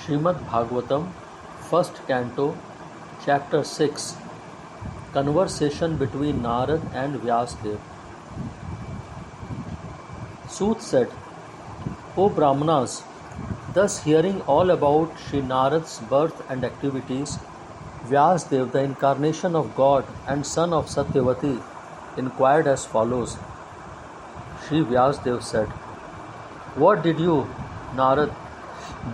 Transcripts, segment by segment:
Shrimad Bhagvatam, 1st Canto, Chapter 6. Conversation between Narad and Vyasdev. Sut said, O Brahmanas, thus hearing all about Sri Narad's birth and activities, Vyasdev, the incarnation of God and son of Satyavati, inquired as follows. Sri Vyasdev said, What did you, Narad,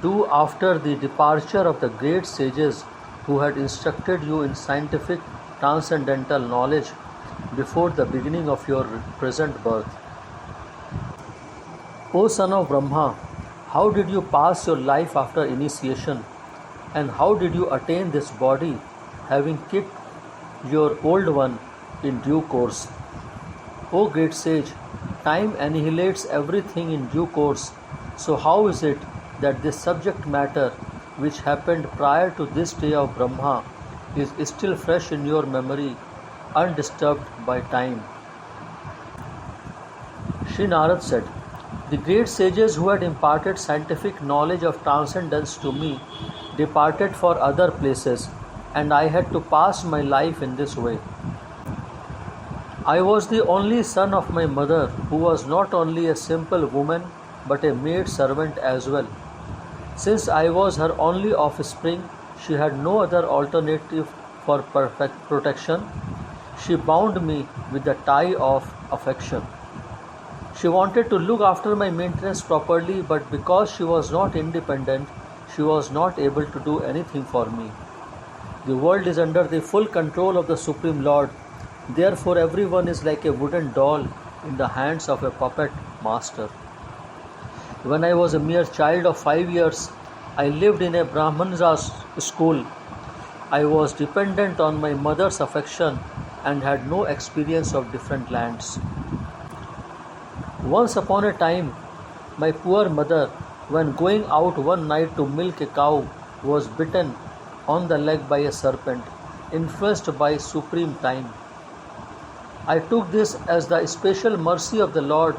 do after the departure of the great sages who had instructed you in scientific transcendental knowledge before the beginning of your present birth? O son of Brahma, how did you pass your life after initiation, and how did you attain this body, having kicked your old one in due course? O great sage, time annihilates everything in due course, so how is it that this subject matter which happened prior to this day of Brahma is still fresh in your memory, undisturbed by time? Sri Narad said, The great sages who had imparted scientific knowledge of transcendence to me departed for other places, and I had to pass my life in this way. I was the only son of my mother, who was not only a simple woman but a maid servant as well. Since I was her only offspring, she had no other alternative for protection. She bound me with the tie of affection. She wanted to look after my maintenance properly, but because she was not independent, she was not able to do anything for me. The world is under the full control of the Supreme Lord. Therefore, everyone is like a wooden doll in the hands of a puppet master. When I was a mere child of 5 years, I lived in a Brahmana's school. I was dependent on my mother's affection and had no experience of different lands. Once upon a time, my poor mother, when going out one night to milk a cow, was bitten on the leg by a serpent, influenced by supreme time. I took this as the special mercy of the Lord,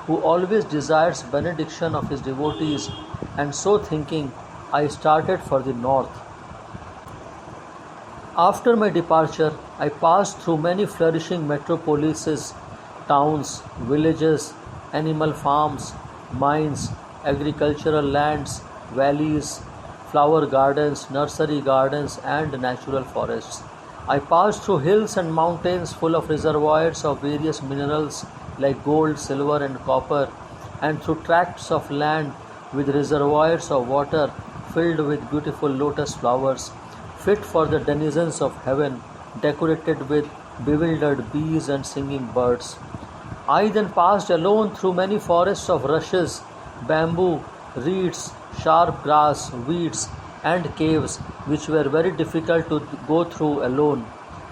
who always desires benediction of his devotees, and so thinking, I started for the north. After my departure, I passed through many flourishing metropolises, towns, villages, animal farms, mines, agricultural lands, valleys, flower gardens, nursery gardens, and natural forests. I passed through hills and mountains full of reservoirs of various minerals like gold, silver, and copper, and through tracts of land with reservoirs of water filled with beautiful lotus flowers, fit for the denizens of heaven, decorated with bewildered bees and singing birds. I then passed alone through many forests of rushes, bamboo, reeds, sharp grass, weeds, and caves which were very difficult to go through alone.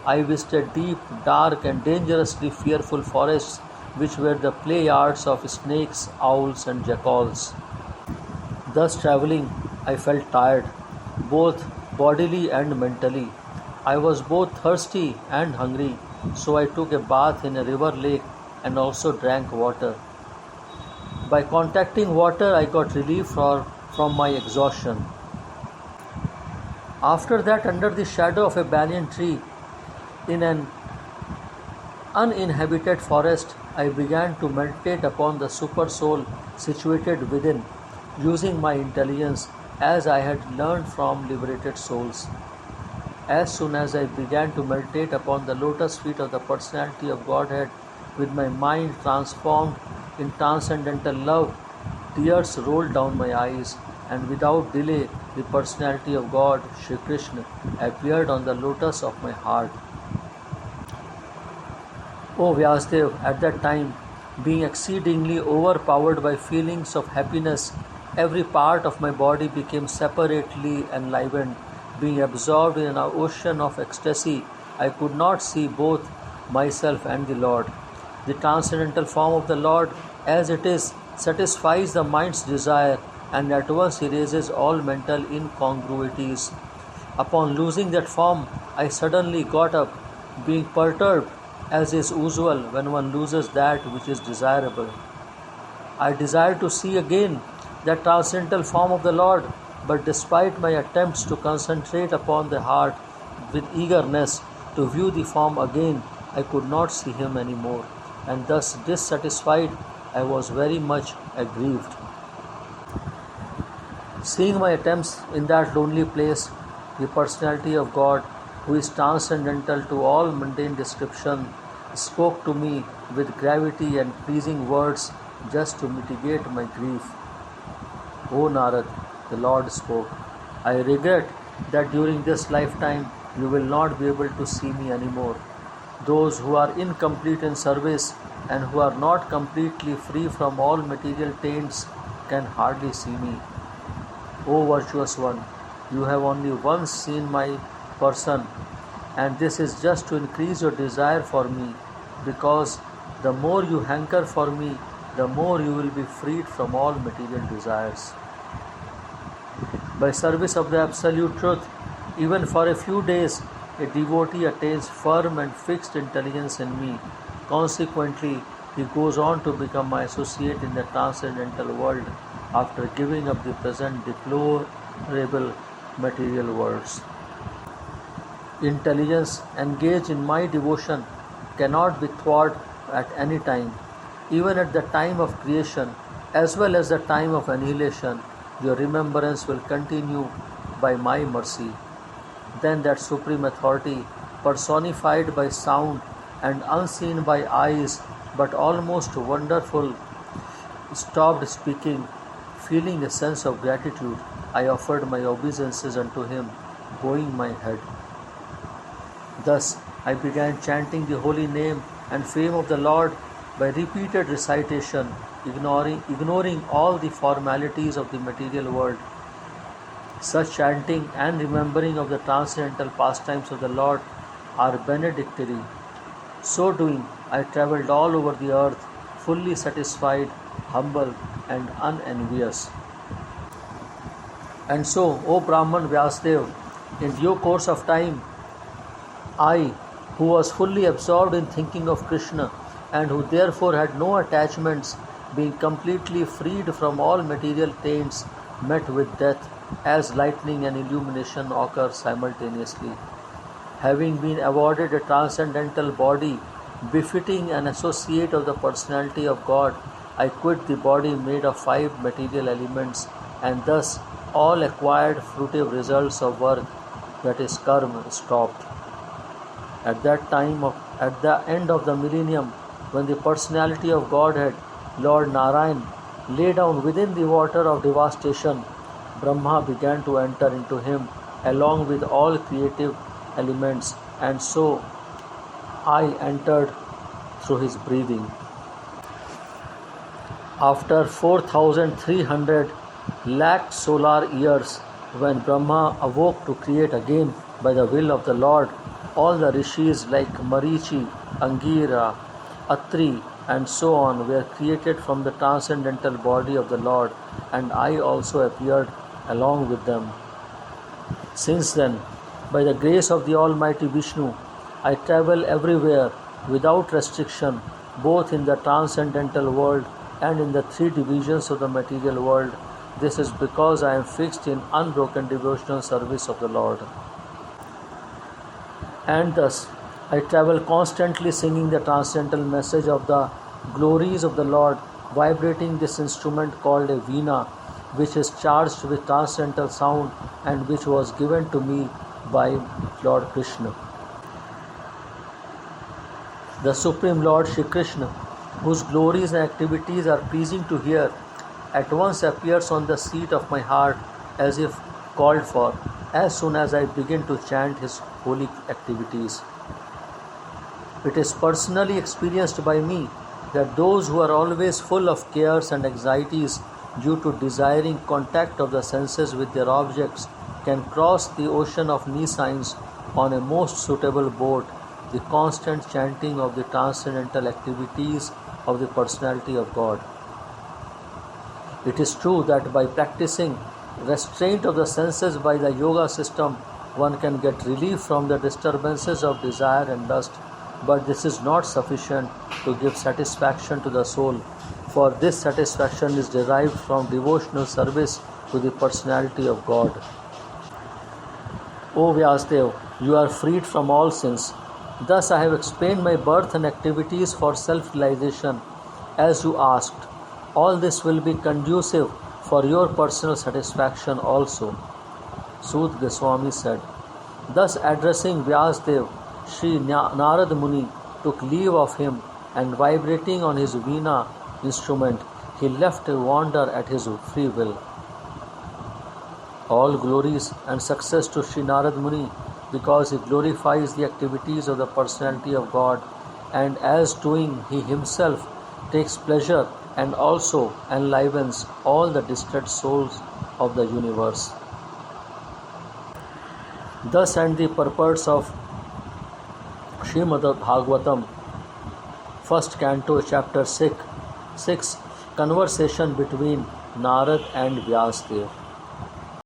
I visited deep, dark, and dangerously fearful forests which were the play yards of snakes, owls, and jackals. Thus travelling, I felt tired, both bodily and mentally. I was both thirsty and hungry, so I took a bath in a river lake and also drank water. By contacting water, I got relief from my exhaustion. After that, under the shadow of a banyan tree in an uninhabited forest, I began to meditate upon the super soul situated within, using my intelligence as I had learned from liberated souls. As soon as I began to meditate upon the lotus feet of the personality of Godhead, with my mind transformed in transcendental love, tears rolled down my eyes, and without delay, the personality of God, Shri Krishna, appeared on the lotus of my heart. O Vyasdev, at that time, being exceedingly overpowered by feelings of happiness, every part of my body became separately enlivened. Being absorbed in an ocean of ecstasy, I could not see both myself and the Lord. The transcendental form of the Lord, as it is, satisfies the mind's desire and at once erases all mental incongruities. Upon losing that form, I suddenly got up, being perturbed, as is usual when one loses that which is desirable. I desired to see again that transcendental form of the Lord, but despite my attempts to concentrate upon the heart with eagerness to view the form again, I could not see him any more, and thus dissatisfied, I was very much aggrieved. Seeing my attempts in that lonely place, the personality of God, who is transcendental to all mundane description, spoke to me with gravity and pleasing words just to mitigate my grief. O Narad, the Lord spoke, I regret that during this lifetime you will not be able to see me anymore. Those who are incomplete in service and who are not completely free from all material taints can hardly see me. O virtuous one, you have only once seen my person, and this is just to increase your desire for me, because the more you hanker for me, the more you will be freed from all material desires. By service of the Absolute Truth, even for a few days, a devotee attains firm and fixed intelligence in me. Consequently, he goes on to become my associate in the transcendental world after giving up the present deplorable material worlds. Intelligence engaged in my devotion cannot be thwarted at any time. Even at the time of creation, as well as the time of annihilation, your remembrance will continue by my mercy. Then that Supreme Authority, personified by sound and unseen by eyes, but almost wonderful, stopped speaking. Feeling a sense of gratitude, I offered my obeisances unto him, bowing my head. Thus I began chanting the holy name and fame of the Lord by repeated recitation, ignoring all the formalities of the material world. Such chanting and remembering of the transcendental pastimes of the Lord are benedictory. So doing, I travelled all over the earth, fully satisfied, humble, and unenvious. And so, O Brahman Vyasdev, in due course of time, I, who was fully absorbed in thinking of Krishna and who therefore had no attachments, being completely freed from all material taints, met with death as lightning and illumination occur simultaneously. Having been awarded a transcendental body befitting an associate of the personality of God, I quit the body made of 5 material elements, and thus all acquired fruitive results of work, that is karma, stopped. At the end of the millennium, when the personality of Godhead, Lord Narayan, lay down within the water of devastation, Brahma began to enter into him along with all creative elements, and so I entered through his breathing. After 4,300 lakh solar years, when Brahma awoke to create again by the will of the Lord, all the rishis like Marichi, Angira, Atri, and so on were created from the transcendental body of the Lord, and I also appeared along with them. Since then, by the grace of the Almighty Vishnu, I travel everywhere without restriction, both in the transcendental world and in the 3 divisions of the material world. This is because I am fixed in unbroken devotional service of the Lord. And thus, I travel constantly singing the transcendental message of the glories of the Lord, vibrating this instrument called a veena, which is charged with transcendental sound and which was given to me by Lord Krishna. The Supreme Lord Shri Krishna, whose glories and activities are pleasing to hear, at once appears on the seat of my heart as if called for, as soon as I begin to chant his holy activities. It is personally experienced by me that those who are always full of cares and anxieties due to desiring contact of the senses with their objects can cross the ocean of nescience on a most suitable boat, the constant chanting of the transcendental activities of the personality of God. It is true that by practicing restraint of the senses by the yoga system, one can get relief from the disturbances of desire and lust, but this is not sufficient to give satisfaction to the soul, for this satisfaction is derived from devotional service to the personality of God. O Vyasdev, you are freed from all sins. Thus I have explained my birth and activities for self-realization as you asked. All this will be conducive for your personal satisfaction also. Sud Goswami said. Thus addressing Vyasdev, Sri Narad Muni took leave of him and vibrating on his veena instrument, he left to wander at his free will. All glories and success to Sri Narad Muni because he glorifies the activities of the personality of God, and as doing he himself takes pleasure and also enlivens all the distressed souls of the universe. Thus end the purports of Shrimad Bhagvatam, 1st Canto, Chapter 6, Conversation between Narad and Vyasdev.